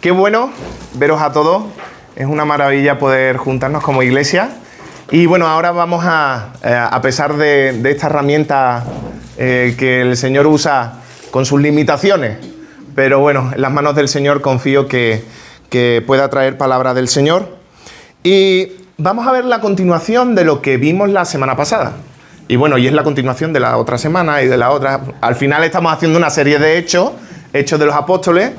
Qué bueno veros a todos. Es una maravilla poder juntarnos como iglesia. Y bueno, ahora vamos a pesar de esta herramienta que el Señor usa con sus limitaciones, pero bueno, en las manos del Señor confío que pueda traer palabra del Señor. Y vamos a ver la continuación de lo que vimos la semana pasada. Y bueno, y es la continuación de la otra semana y de la otra. Al final estamos haciendo una serie de hechos de los apóstoles,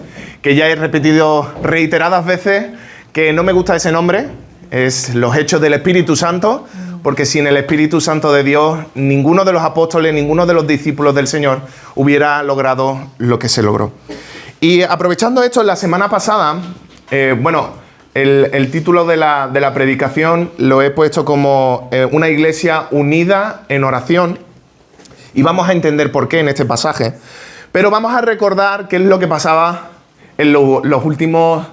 que ya he repetido reiteradas veces que no me gusta ese nombre, es los hechos del Espíritu Santo, porque sin el Espíritu Santo de Dios, ninguno de los apóstoles, ninguno de los discípulos del Señor hubiera logrado lo que se logró. Y aprovechando esto, la semana pasada, el título de la predicación lo he puesto como una iglesia unida en oración, y vamos a entender por qué en este pasaje. Pero vamos a recordar qué es lo que pasaba en los últimos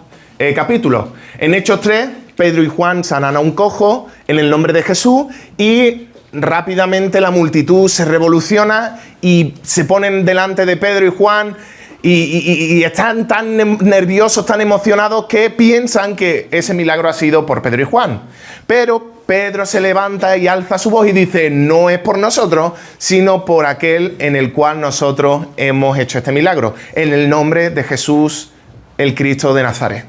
capítulos. En Hechos 3, Pedro y Juan sanan a un cojo en el nombre de Jesús y rápidamente la multitud se revoluciona y se ponen delante de Pedro y Juan y están tan nerviosos, tan emocionados que piensan que ese milagro ha sido por Pedro y Juan. Pero Pedro se levanta y alza su voz y dice: no es por nosotros, sino por aquel en el cual nosotros hemos hecho este milagro, en el nombre de Jesús, el Cristo de Nazaret.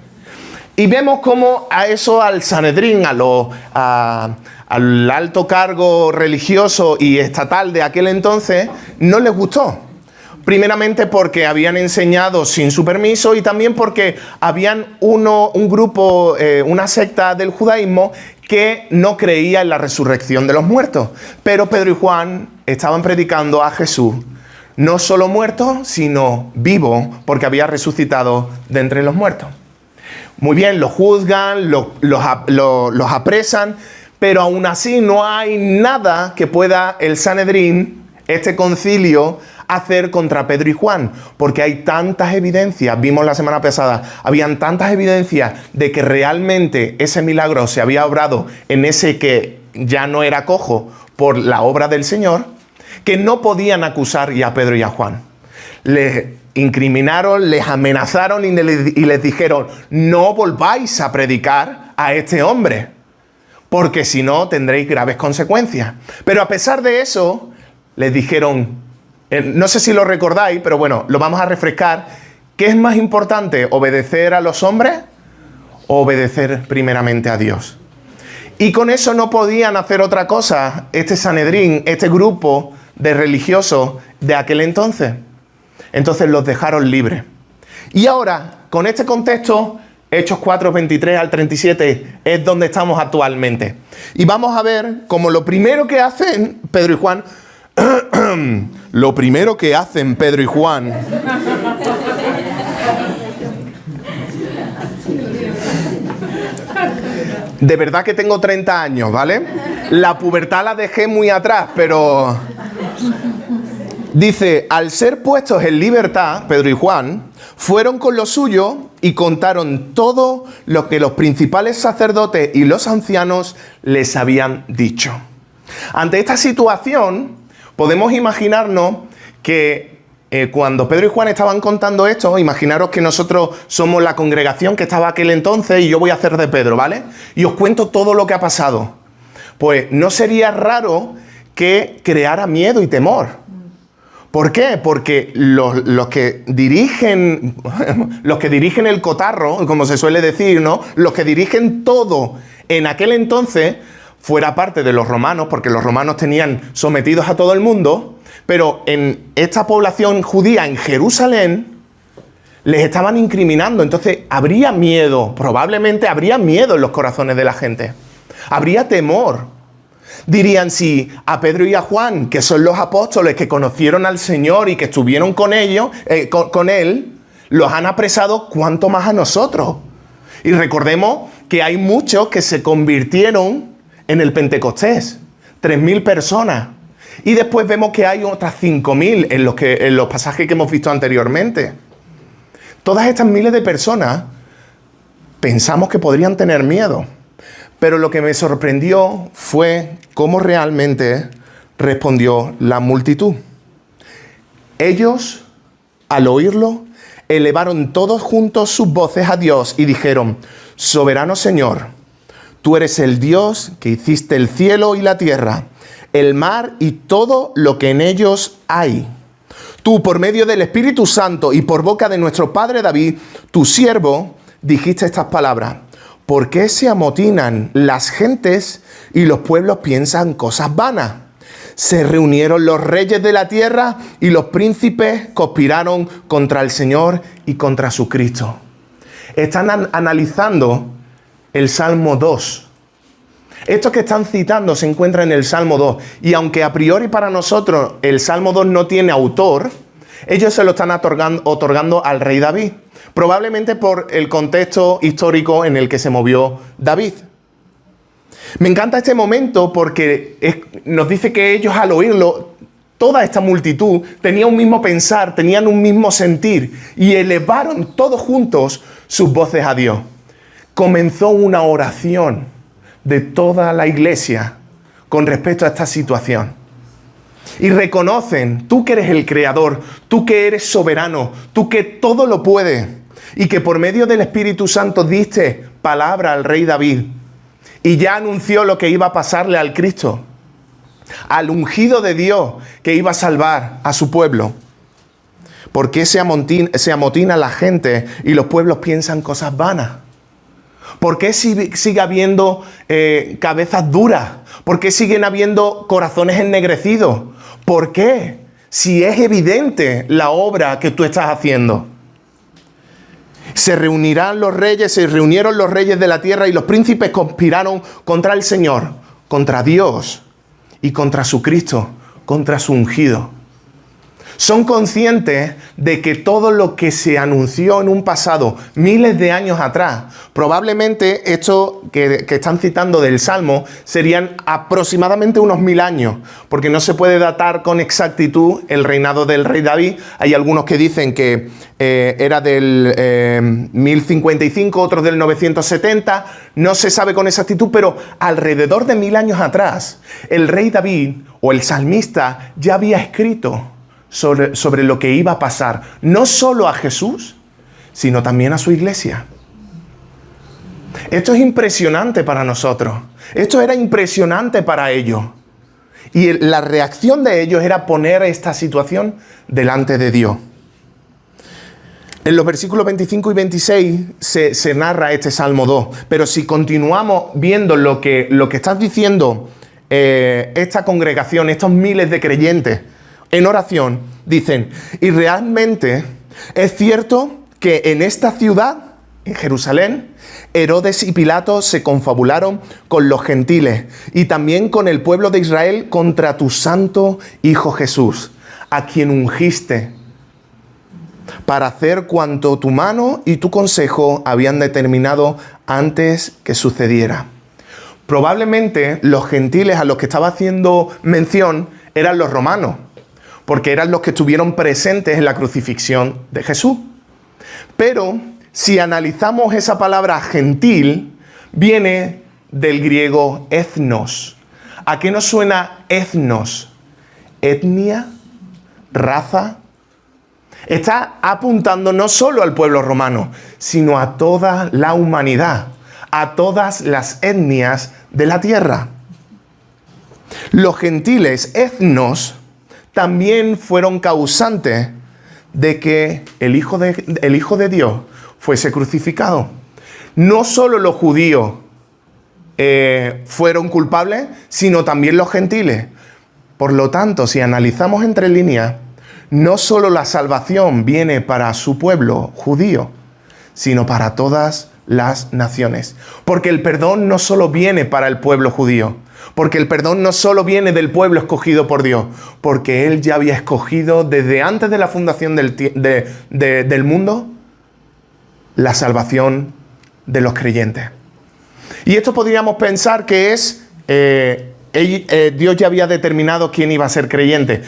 Y vemos cómo al Sanedrín, al alto cargo religioso y estatal de aquel entonces, no les gustó. Primeramente porque habían enseñado sin su permiso y también porque habían un grupo, una secta del judaísmo que no creía en la resurrección de los muertos. Pero Pedro y Juan estaban predicando a Jesús, no solo muerto, sino vivo, porque había resucitado de entre los muertos. Muy bien, los juzgan, los apresan, pero aún así no hay nada que pueda el Sanedrín, este concilio, hacer contra Pedro y Juan, porque hay tantas evidencias, vimos la semana pasada, habían tantas evidencias de que realmente ese milagro se había obrado en ese que ya no era cojo por la obra del Señor, que no podían acusar ya a Pedro y a Juan. Les incriminaron, les amenazaron y les dijeron: no volváis a predicar a este hombre, porque si no tendréis graves consecuencias. Pero a pesar de eso, les dijeron, no sé si lo recordáis, pero bueno, lo vamos a refrescar. ¿Qué es más importante, obedecer a los hombres o obedecer primeramente a Dios? Y con eso no podían hacer otra cosa este Sanedrín, este grupo de religiosos de aquel entonces. Entonces los dejaron libres. Y ahora, con este contexto, Hechos 4, 23 al 37 es donde estamos actualmente. Y vamos a ver cómo lo primero que hacen Pedro y Juan... lo primero que hacen Pedro y Juan... De verdad que tengo 30 años, ¿vale? La pubertad la dejé muy atrás, pero... Dice: al ser puestos en libertad, Pedro y Juan fueron con lo suyo y contaron todo lo que los principales sacerdotes y los ancianos les habían dicho. Ante esta situación, podemos imaginarnos que cuando Pedro y Juan estaban contando esto, imaginaros que nosotros somos la congregación que estaba aquel entonces y yo voy a hacer de Pedro, ¿vale? Y os cuento todo lo que ha pasado. Pues no sería raro que creara miedo y temor. ¿Por qué? Porque los que dirigen el cotarro, como se suele decir, ¿no? Los que dirigen todo en aquel entonces, fuera parte de los romanos, porque los romanos tenían sometidos a todo el mundo, pero en esta población judía en Jerusalén les estaban incriminando. Entonces habría miedo, probablemente habría miedo en los corazones de la gente. Habría temor. Dirían: si a Pedro y a Juan, que son los apóstoles que conocieron al Señor y que estuvieron con ellos, con Él, los han apresado, ¿cuánto más a nosotros? Y recordemos que hay muchos que se convirtieron en el Pentecostés, 3.000 personas. Y después vemos que hay otras 5.000 en los pasajes que hemos visto anteriormente. Todas estas miles de personas pensamos que podrían tener miedo. Pero lo que me sorprendió fue cómo realmente respondió la multitud. Ellos, al oírlo, elevaron todos juntos sus voces a Dios y dijeron: Soberano Señor, tú eres el Dios que hiciste el cielo y la tierra, el mar y todo lo que en ellos hay. Tú, por medio del Espíritu Santo y por boca de nuestro padre David, tu siervo, dijiste estas palabras: ¿por qué se amotinan las gentes y los pueblos piensan cosas vanas? Se reunieron los reyes de la tierra y los príncipes conspiraron contra el Señor y contra su Cristo. Están analizando el Salmo 2. Esto que están citando se encuentra en el Salmo 2. Y aunque a priori para nosotros el Salmo 2 no tiene autor, ellos se lo están otorgando al rey David. Probablemente por el contexto histórico en el que se movió David. Me encanta este momento porque nos dice que ellos, al oírlo, toda esta multitud tenía un mismo pensar, tenían un mismo sentir y elevaron todos juntos sus voces a Dios. Comenzó una oración de toda la iglesia con respecto a esta situación. Y reconocen: tú que eres el creador, tú que eres soberano, tú que todo lo puedes, y que por medio del Espíritu Santo diste palabra al rey David y ya anunció lo que iba a pasarle al Cristo, al ungido de Dios que iba a salvar a su pueblo. ¿Por qué se amotina la gente y los pueblos piensan cosas vanas? ¿Por qué sigue habiendo cabezas duras? ¿Por qué siguen habiendo corazones ennegrecidos? ¿Por qué? Si es evidente la obra que tú estás haciendo. Se reunieron los reyes de la tierra y los príncipes conspiraron contra el Señor, contra Dios y contra su Cristo, contra su ungido. Son conscientes de que todo lo que se anunció en un pasado, miles de años atrás, probablemente esto que están citando del Salmo serían aproximadamente unos 1000 años, porque no se puede datar con exactitud el reinado del rey David. Hay algunos que dicen que era del 1055, otros del 970, no se sabe con exactitud, pero alrededor de 1000 años atrás, el rey David o el salmista ya había escrito sobre lo que iba a pasar, no solo a Jesús, sino también a su iglesia. Esto es impresionante para nosotros. Esto era impresionante para ellos. Y la reacción de ellos era poner esta situación delante de Dios. En los versículos 25 y 26 se narra este Salmo 2. Pero si continuamos viendo lo que están diciendo esta congregación, estos miles de creyentes, en oración, dicen: y realmente es cierto que en esta ciudad, en Jerusalén, Herodes y Pilato se confabularon con los gentiles y también con el pueblo de Israel contra tu santo Hijo Jesús, a quien ungiste, para hacer cuanto tu mano y tu consejo habían determinado antes que sucediera. Probablemente los gentiles a los que estaba haciendo mención eran los romanos, porque eran los que estuvieron presentes en la crucifixión de Jesús. Pero si analizamos esa palabra gentil, viene del griego ethnos. ¿A qué nos suena ethnos? Etnia, raza. Está apuntando no solo al pueblo romano, sino a toda la humanidad, a todas las etnias de la tierra. Los gentiles, ethnos, también fueron causantes de que el Hijo de Dios fuese crucificado. No solo los judíos fueron culpables, sino también los gentiles. Por lo tanto, si analizamos entre líneas, no solo la salvación viene para su pueblo judío, sino para todas las naciones. Porque el perdón no solo viene para el pueblo judío, porque el perdón no solo viene del pueblo escogido por Dios, porque Él ya había escogido desde antes de la fundación del mundo la salvación de los creyentes. Y esto podríamos pensar que es Dios ya había determinado quién iba a ser creyente.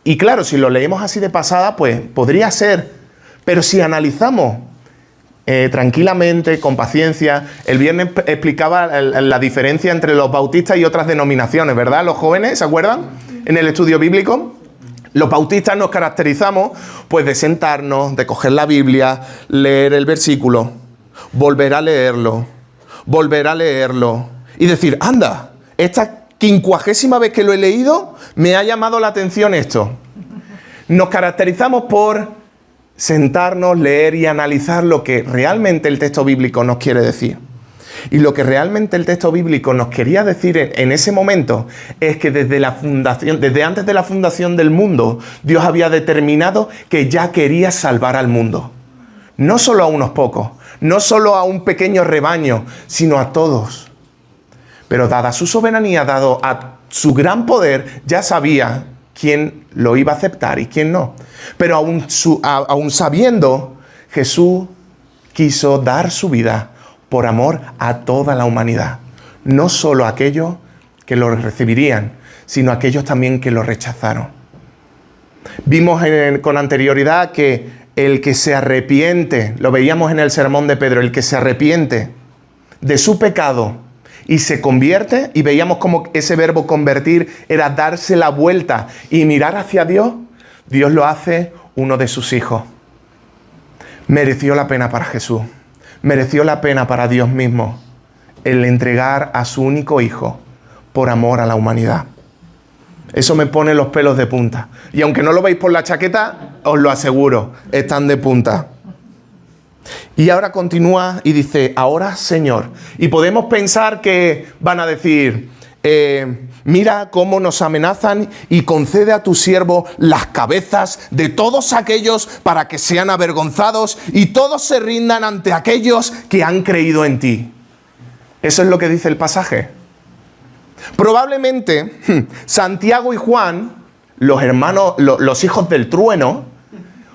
Y claro, si lo leemos así de pasada, pues podría ser. Pero si analizamos tranquilamente, con paciencia. El viernes explicaba la diferencia entre los bautistas y otras denominaciones, ¿verdad? Los jóvenes, ¿se acuerdan? En el estudio bíblico. Los bautistas nos caracterizamos pues de sentarnos, de coger la Biblia, leer el versículo, volver a leerlo y decir, anda, esta 50ª vez que lo he leído me ha llamado la atención esto. Nos caracterizamos por sentarnos, leer y analizar lo que realmente el texto bíblico nos quiere decir. Y lo que realmente el texto bíblico nos quería decir en ese momento es que desde antes de la fundación del mundo, Dios había determinado que ya quería salvar al mundo. No solo a unos pocos, no solo a un pequeño rebaño, sino a todos. Pero dada su soberanía, dado a su gran poder, ya sabía quién lo iba a aceptar y quién no. Pero aún sabiendo, Jesús quiso dar su vida por amor a toda la humanidad. No solo a aquellos que lo recibirían, sino a aquellos también que lo rechazaron. Vimos con anterioridad que el que se arrepiente, lo veíamos en el sermón de Pedro, el que se arrepiente de su pecado y se convierte, y veíamos como ese verbo convertir era darse la vuelta y mirar hacia Dios, Dios lo hace uno de sus hijos. Mereció la pena para Jesús. Mereció la pena para Dios mismo el entregar a su único hijo por amor a la humanidad. Eso me pone los pelos de punta. Y aunque no lo veis por la chaqueta, os lo aseguro, están de punta. Y ahora continúa y dice, ahora Señor. Y podemos pensar que van a decir, mira cómo nos amenazan y concede a tu siervo las cabezas de todos aquellos para que sean avergonzados y todos se rindan ante aquellos que han creído en ti. Eso es lo que dice el pasaje. Probablemente Santiago y Juan, los hermanos, los hijos del trueno,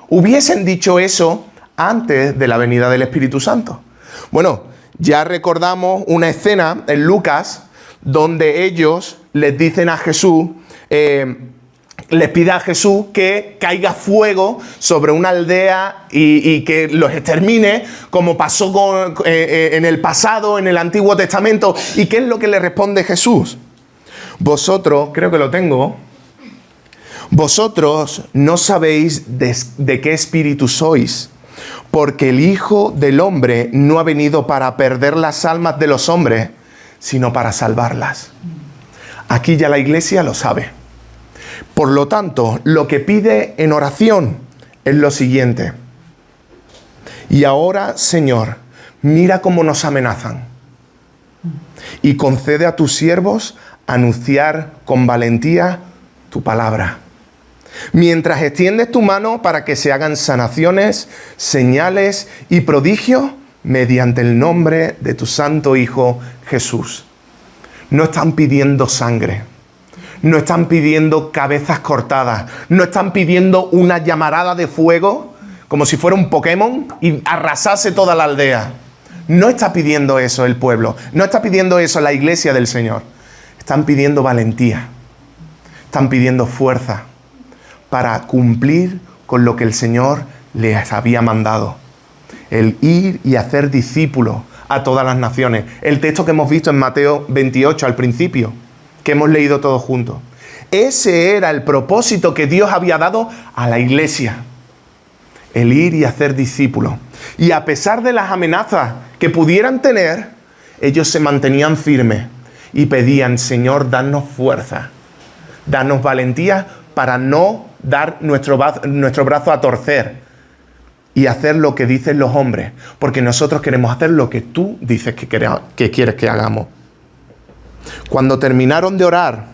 hubiesen dicho eso antes de la venida del Espíritu Santo. Bueno, ya recordamos una escena en Lucas donde ellos les dicen a Jesús, les pide a Jesús que caiga fuego sobre una aldea y que los extermine, como pasó en el pasado, en el Antiguo Testamento. ¿Y qué es lo que le responde Jesús? Vosotros, creo que lo tengo, vosotros no sabéis de qué espíritu sois, porque el Hijo del Hombre no ha venido para perder las almas de los hombres, sino para salvarlas. Aquí ya la Iglesia lo sabe. Por lo tanto, lo que pide en oración es lo siguiente. Y ahora, Señor, mira cómo nos amenazan. Y concede a tus siervos anunciar con valentía tu palabra. Mientras extiendes tu mano para que se hagan sanaciones, señales y prodigios mediante el nombre de tu santo Hijo Jesús. No están pidiendo sangre, no están pidiendo cabezas cortadas, no están pidiendo una llamarada de fuego como si fuera un Pokémon y arrasase toda la aldea. No está pidiendo eso el pueblo, no está pidiendo eso la Iglesia del Señor. Están pidiendo valentía, están pidiendo fuerza para cumplir con lo que el Señor les había mandado. El ir y hacer discípulos a todas las naciones. El texto que hemos visto en Mateo 28 al principio, que hemos leído todos juntos. Ese era el propósito que Dios había dado a la Iglesia. El ir y hacer discípulos. Y a pesar de las amenazas que pudieran tener, ellos se mantenían firmes y pedían, Señor, danos fuerza, danos valentía para no dar nuestro brazo a torcer y hacer lo que dicen los hombres, porque nosotros queremos hacer lo que tú dices que quieres que hagamos. Cuando terminaron de orar,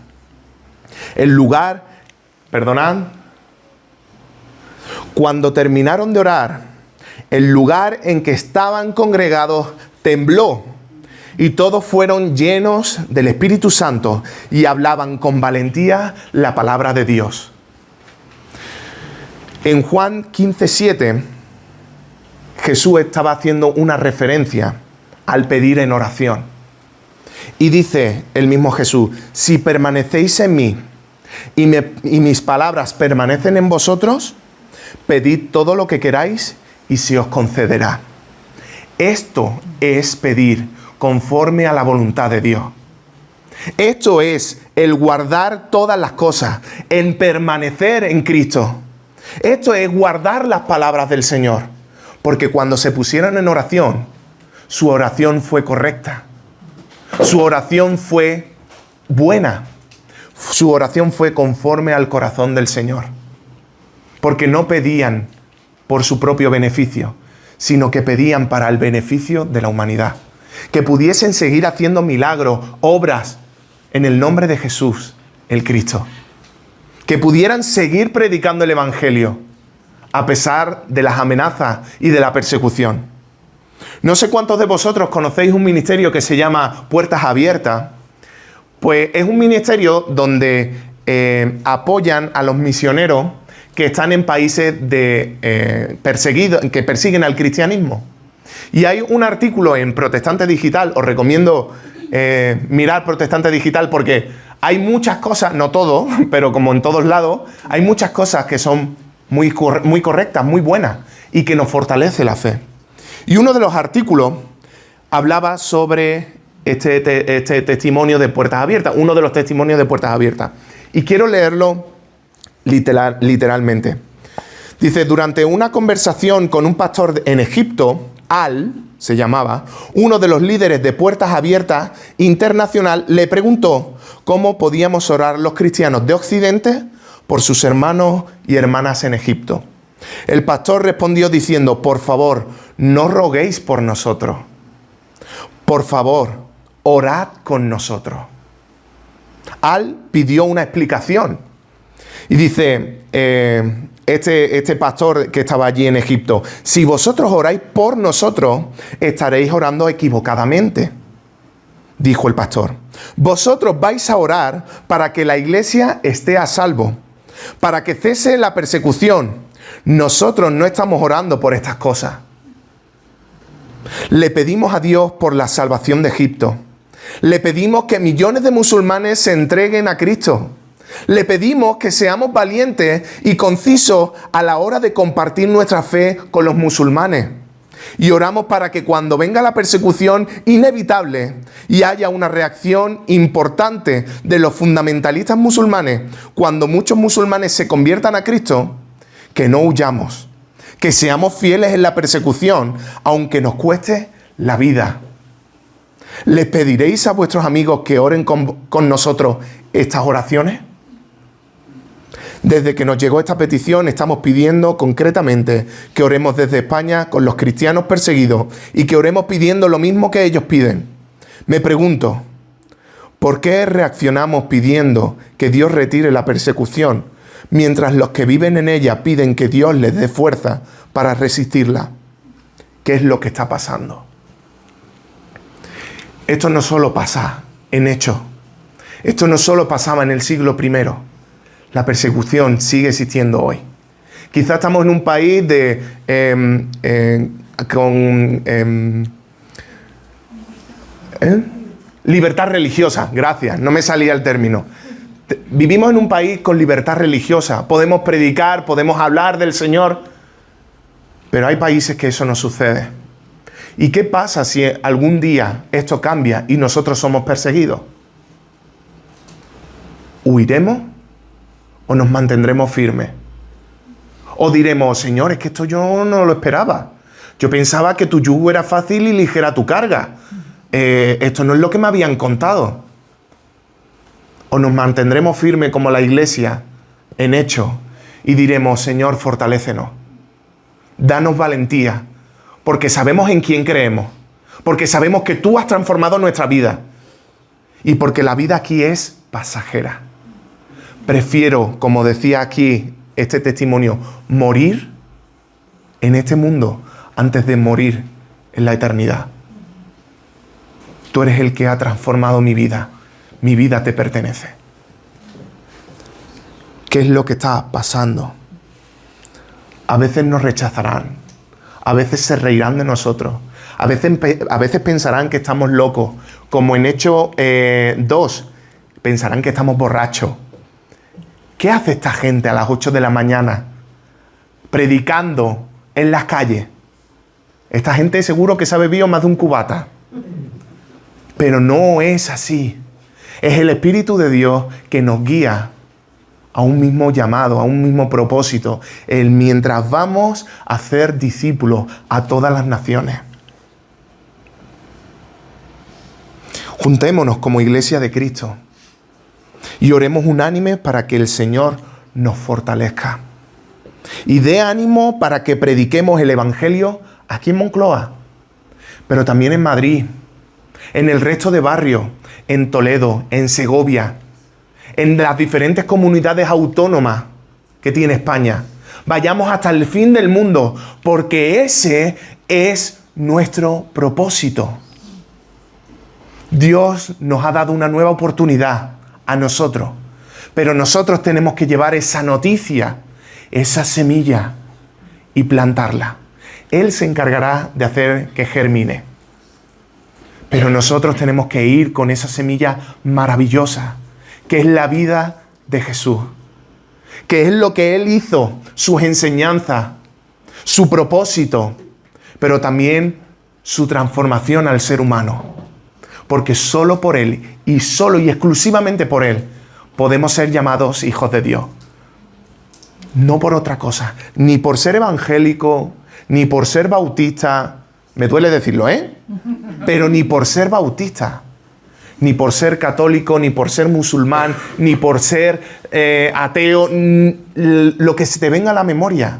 cuando terminaron de orar, el lugar en que estaban congregados tembló y todos fueron llenos del Espíritu Santo y hablaban con valentía la palabra de Dios. En Juan 15:7, Jesús estaba haciendo una referencia al pedir en oración. Y dice el mismo Jesús, si permanecéis en mí y mis palabras permanecen en vosotros, pedid todo lo que queráis y se os concederá. Esto es pedir conforme a la voluntad de Dios. Esto es el guardar todas las cosas, en permanecer en Cristo. Esto es guardar las palabras del Señor. Porque cuando se pusieron en oración, su oración fue correcta. Su oración fue buena. Su oración fue conforme al corazón del Señor. Porque no pedían por su propio beneficio, sino que pedían para el beneficio de la humanidad. Que pudiesen seguir haciendo milagros, obras, en el nombre de Jesús, el Cristo. Que pudieran seguir predicando el Evangelio, a pesar de las amenazas y de la persecución. No sé cuántos de vosotros conocéis un ministerio que se llama Puertas Abiertas. Pues es un ministerio donde apoyan a los misioneros que están en países perseguidos, que persiguen al cristianismo. Y hay un artículo en Protestante Digital, os recomiendo mirar Protestante Digital porque hay muchas cosas, no todo, pero como en todos lados, hay muchas cosas que son muy correctas, muy buenas y que nos fortalece la fe. Y uno de los artículos hablaba sobre este testimonio de Puertas Abiertas, uno de los testimonios de Puertas Abiertas. Y quiero leerlo literalmente. Dice, durante una conversación con un pastor en Egipto, se llamaba, uno de los líderes de Puertas Abiertas Internacional, le preguntó cómo podíamos orar los cristianos de Occidente por sus hermanos y hermanas en Egipto. El pastor respondió diciendo, por favor, no roguéis por nosotros. Por favor, orad con nosotros. Pidió una explicación. Y dice, este pastor que estaba allí en Egipto, si vosotros oráis por nosotros, estaréis orando equivocadamente, dijo el pastor. Vosotros vais a orar para que la iglesia esté a salvo, para que cese la persecución. Nosotros no estamos orando por estas cosas. Le pedimos a Dios por la salvación de Egipto. Le pedimos que millones de musulmanes se entreguen a Cristo. Le pedimos que seamos valientes y concisos a la hora de compartir nuestra fe con los musulmanes. Y oramos para que cuando venga la persecución inevitable y haya una reacción importante de los fundamentalistas musulmanes, cuando muchos musulmanes se conviertan a Cristo, que no huyamos, que seamos fieles en la persecución, aunque nos cueste la vida. ¿Les pediréis a vuestros amigos que oren con nosotros estas oraciones? Desde que nos llegó esta petición estamos pidiendo concretamente que oremos desde España con los cristianos perseguidos y que oremos pidiendo lo mismo que ellos piden. Me pregunto, ¿por qué reaccionamos pidiendo que Dios retire la persecución mientras los que viven en ella piden que Dios les dé fuerza para resistirla? ¿Qué es lo que está pasando? Esto no solo pasa en hechos. Esto no solo pasaba en el siglo I. La persecución sigue existiendo hoy. Quizás estamos en un país con libertad religiosa. Gracias, no me salía el término. Vivimos en un país con libertad religiosa. Podemos predicar, podemos hablar del Señor, pero hay países que eso no sucede. ¿Y qué pasa si algún día esto cambia y nosotros somos perseguidos? ¿Huiremos o nos mantendremos firmes? ¿O diremos, Señor, es que esto yo no lo esperaba? Yo pensaba que tu yugo era fácil y ligera tu carga. Esto no es lo que me habían contado. ¿O nos mantendremos firmes como la iglesia en hecho y diremos, Señor, fortalécenos? Danos valentía, porque sabemos en quién creemos, porque sabemos que tú has transformado nuestra vida y porque la vida aquí es pasajera. Prefiero, como decía aquí este testimonio, morir en este mundo antes de morir en la eternidad. Tú eres el que ha transformado mi vida te pertenece. ¿Qué es lo que está pasando? A veces nos rechazarán, a veces se reirán de nosotros, a veces pensarán que estamos locos, como en Hechos 2, pensarán que estamos borrachos. ¿Qué hace esta gente a las 8 de la mañana predicando en las calles? Esta gente seguro que se ha bebido más de un cubata. Pero no es así. Es el Espíritu de Dios que nos guía a un mismo llamado, a un mismo propósito, mientras vamos a hacer discípulos a todas las naciones. Juntémonos como iglesia de Cristo y oremos unánimes para que el Señor nos fortalezca y dé ánimo para que prediquemos el Evangelio aquí en Moncloa, pero también en Madrid, en el resto de barrios, en Toledo, en Segovia, en las diferentes comunidades autónomas que tiene España. Vayamos hasta el fin del mundo, porque ese es nuestro propósito. Dios nos ha dado una nueva oportunidad a nosotros, pero nosotros tenemos que llevar esa noticia, esa semilla y plantarla. Él se encargará de hacer que germine. Pero nosotros tenemos que ir con esa semilla maravillosa, que es la vida de Jesús, que es lo que Él hizo, sus enseñanzas, su propósito, pero también su transformación al ser humano. Porque solo por Él, y solo y exclusivamente por Él, podemos ser llamados hijos de Dios. No por otra cosa, ni por ser evangélico, ni por ser bautista, me duele decirlo, pero ni por ser bautista, ni por ser católico, ni por ser musulmán, ni por ser ateo, lo que se te venga a la memoria.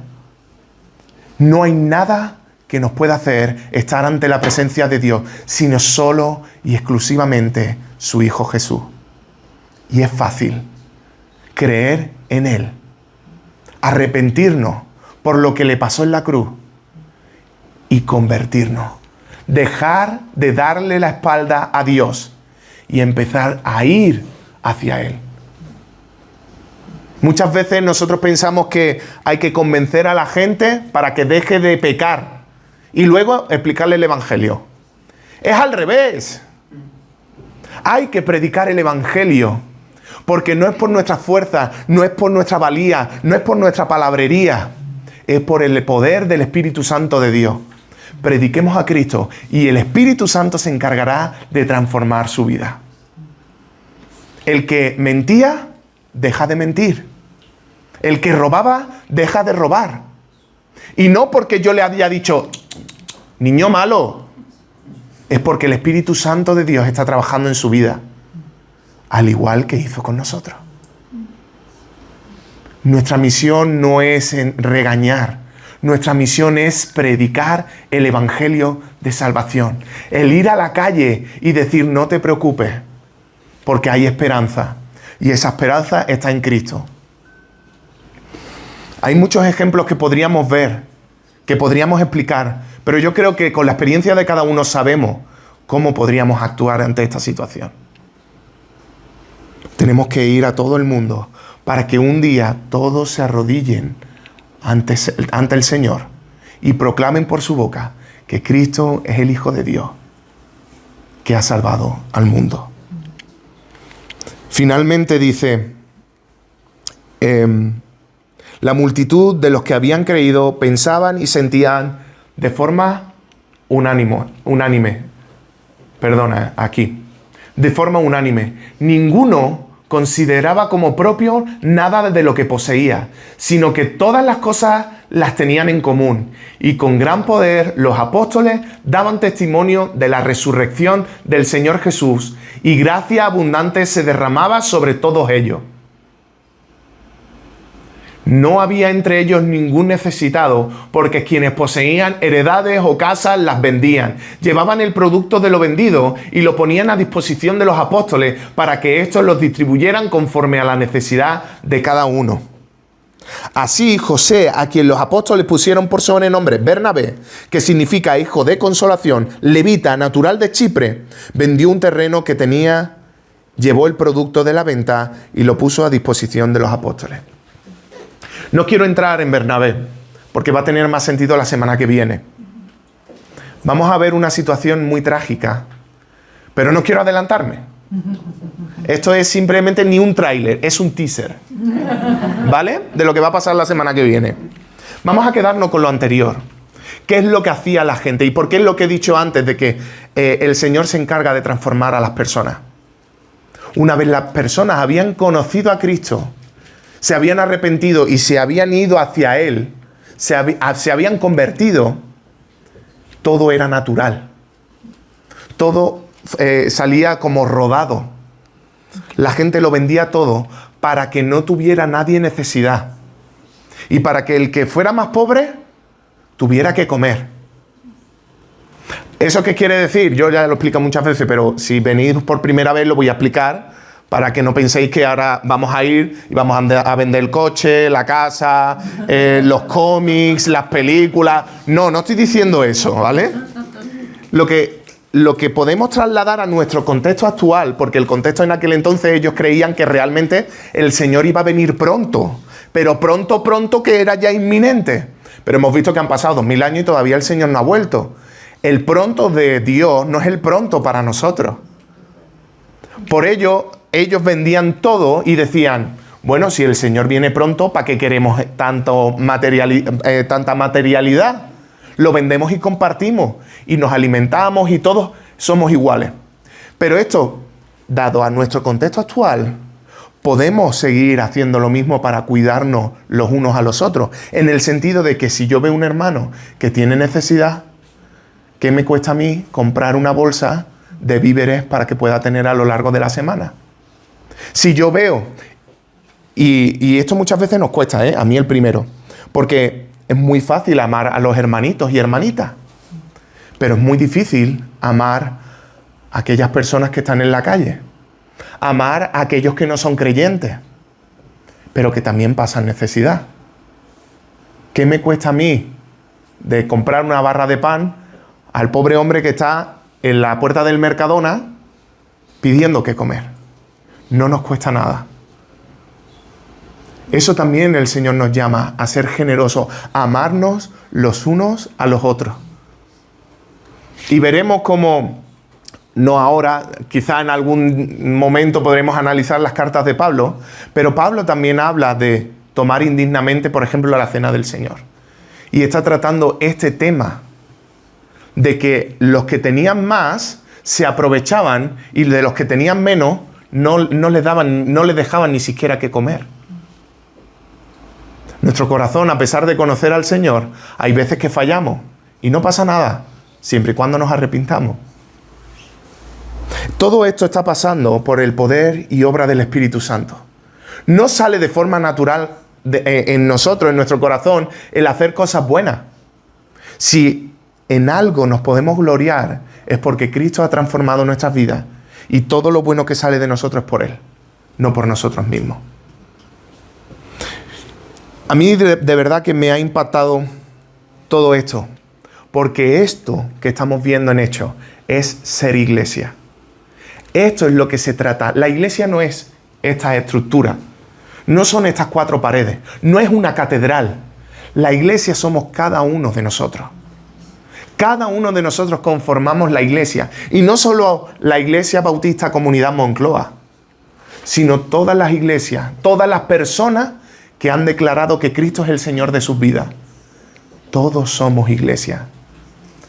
No hay nada que nos pueda hacer estar ante la presencia de Dios, sino solo y exclusivamente su Hijo Jesús. Y es fácil creer en Él, arrepentirnos por lo que le pasó en la cruz y convertirnos. Dejar de darle la espalda a Dios y empezar a ir hacia Él. Muchas veces nosotros pensamos que hay que convencer a la gente para que deje de pecar y luego explicarle el Evangelio. Es al revés. Hay que predicar el Evangelio, porque no es por nuestra fuerza, no es por nuestra valía, no es por nuestra palabrería, es por el poder del Espíritu Santo de Dios. Prediquemos a Cristo y el Espíritu Santo se encargará de transformar su vida. El que mentía, deja de mentir. El que robaba, deja de robar. Y no porque yo le haya dicho, niño malo, es porque el Espíritu Santo de Dios está trabajando en su vida, al igual que hizo con nosotros. Nuestra misión no es regañar, nuestra misión es predicar el Evangelio de salvación. El ir a la calle y decir, no te preocupes, porque hay esperanza, y esa esperanza está en Cristo. Hay muchos ejemplos que podríamos ver, que podríamos explicar, pero yo creo que con la experiencia de cada uno sabemos cómo podríamos actuar ante esta situación. Tenemos que ir a todo el mundo para que un día todos se arrodillen ante el Señor y proclamen por su boca que Cristo es el Hijo de Dios que ha salvado al mundo. Finalmente dice, la multitud de los que habían creído pensaban y sentían de forma unánime. Ninguno consideraba como propio nada de lo que poseía, sino que todas las cosas las tenían en común. Y con gran poder los apóstoles daban testimonio de la resurrección del Señor Jesús, y gracia abundante se derramaba sobre todos ellos. No había entre ellos ningún necesitado, porque quienes poseían heredades o casas las vendían. Llevaban el producto de lo vendido y lo ponían a disposición de los apóstoles para que éstos los distribuyeran conforme a la necesidad de cada uno. Así José, a quien los apóstoles pusieron por sobrenombre Bernabé, que significa hijo de consolación, levita, natural de Chipre, vendió un terreno que tenía, llevó el producto de la venta y lo puso a disposición de los apóstoles. No quiero entrar en Bernabé, porque va a tener más sentido la semana que viene. Vamos a ver una situación muy trágica, pero no quiero adelantarme. Esto es simplemente ni un tráiler, es un teaser, ¿vale? De lo que va a pasar la semana que viene. Vamos a quedarnos con lo anterior. ¿Qué es lo que hacía la gente? ¿Y por qué es lo que he dicho antes de que el Señor se encarga de transformar a las personas? Una vez las personas habían conocido a Cristo, se habían arrepentido y se habían ido hacia Él, se habían convertido, todo era natural. Todo salía como rodado. La gente lo vendía todo para que no tuviera nadie necesidad. Y para que el que fuera más pobre tuviera que comer. ¿Eso qué quiere decir? Yo ya lo explico muchas veces, pero si venís por primera vez lo voy a explicar para que no penséis que ahora vamos a ir y vamos a vender el coche, la casa, los cómics, las películas. No estoy diciendo eso, ¿vale? Lo que podemos trasladar a nuestro contexto actual, porque el contexto en aquel entonces ellos creían que realmente el Señor iba a venir pronto, pero pronto que era ya inminente. Pero hemos visto que han pasado 2000 años y todavía el Señor no ha vuelto. El pronto de Dios no es el pronto para nosotros. Por ello, ellos vendían todo y decían, bueno, si el Señor viene pronto, ¿para qué queremos tanta materialidad? Lo vendemos y compartimos y nos alimentamos y todos somos iguales. Pero esto, dado a nuestro contexto actual, podemos seguir haciendo lo mismo para cuidarnos los unos a los otros. En el sentido de que si yo veo un hermano que tiene necesidad, ¿qué me cuesta a mí comprar una bolsa de víveres para que pueda tener a lo largo de la semana? Si yo veo, y esto muchas veces nos cuesta, a mí el primero, porque es muy fácil amar a los hermanitos y hermanitas, pero es muy difícil amar a aquellas personas que están en la calle, amar a aquellos que no son creyentes, pero que también pasan necesidad. ¿Qué me cuesta a mí de comprar una barra de pan al pobre hombre que está en la puerta del Mercadona pidiendo qué comer? No nos cuesta nada. Eso también el Señor nos llama a ser generosos, a amarnos los unos a los otros. Y veremos cómo, no ahora, quizá en algún momento podremos analizar las cartas de Pablo, pero Pablo también habla de tomar indignamente, por ejemplo, la cena del Señor. Y está tratando este tema de que los que tenían más se aprovechaban y de los que tenían menos no les dejaban ni siquiera que comer. Nuestro corazón, a pesar de conocer al Señor, hay veces que fallamos y no pasa nada, siempre y cuando nos arrepintamos. Todo esto está pasando por el poder y obra del Espíritu Santo. No sale de forma natural en nosotros, en nuestro corazón, el hacer cosas buenas. Si en algo nos podemos gloriar, es porque Cristo ha transformado nuestras vidas y todo lo bueno que sale de nosotros es por Él, no por nosotros mismos. A mí de verdad que me ha impactado todo esto, porque esto que estamos viendo en Hechos es ser iglesia. Esto es lo que se trata. La iglesia no es esta estructura, no son estas 4 paredes, no es una catedral. La iglesia somos cada uno de nosotros. Cada uno de nosotros conformamos la iglesia. Y no solo la Iglesia Bautista Comunidad Moncloa, sino todas las iglesias, todas las personas que han declarado que Cristo es el Señor de sus vidas. Todos somos iglesia.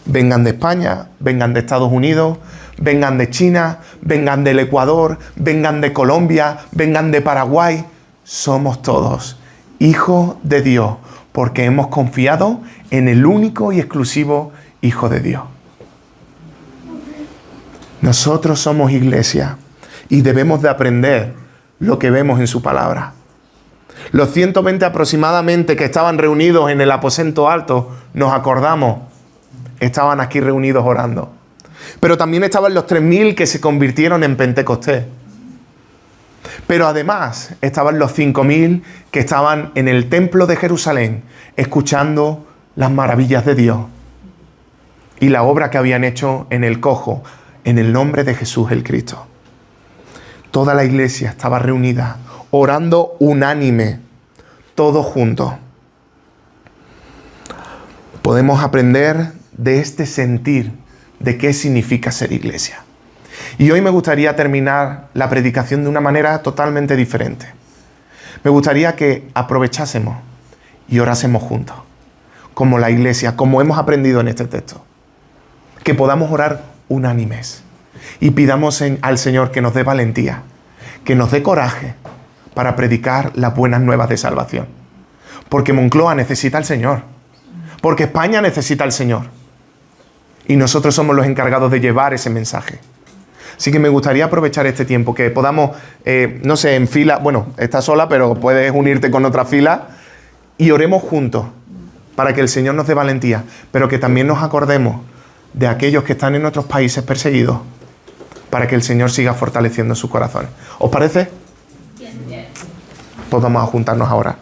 Vengan de España, vengan de Estados Unidos, vengan de China, vengan del Ecuador, vengan de Colombia, vengan de Paraguay. Somos todos hijos de Dios, porque hemos confiado en el único y exclusivo Hijo de Dios. Nosotros somos iglesia y debemos de aprender lo que vemos en su palabra. Los 120 aproximadamente que estaban reunidos en el aposento alto, nos acordamos, estaban aquí reunidos orando. Pero también estaban los 3000 que se convirtieron en Pentecostés. Pero además estaban los 5000 que estaban en el templo de Jerusalén, escuchando las maravillas de Dios y la obra que habían hecho en el cojo, en el nombre de Jesús el Cristo. Toda la iglesia estaba reunida, orando unánime, todos juntos. Podemos aprender de este sentir de qué significa ser iglesia. Y hoy me gustaría terminar la predicación de una manera totalmente diferente. Me gustaría que aprovechásemos y orásemos juntos, como la iglesia, como hemos aprendido en este texto. Que podamos orar unánimes y pidamos al Señor que nos dé valentía, que nos dé coraje para predicar las buenas nuevas de salvación. Porque Moncloa necesita al Señor. Porque España necesita al Señor. Y nosotros somos los encargados de llevar ese mensaje. Así que me gustaría aprovechar este tiempo, que podamos, no sé, en fila, bueno, estás sola, pero puedes unirte con otra fila, y oremos juntos para que el Señor nos dé valentía, pero que también nos acordemos de aquellos que están en otros países perseguidos, para que el Señor siga fortaleciendo sus corazones. ¿Os parece? Bien. Pues vamos a juntarnos ahora.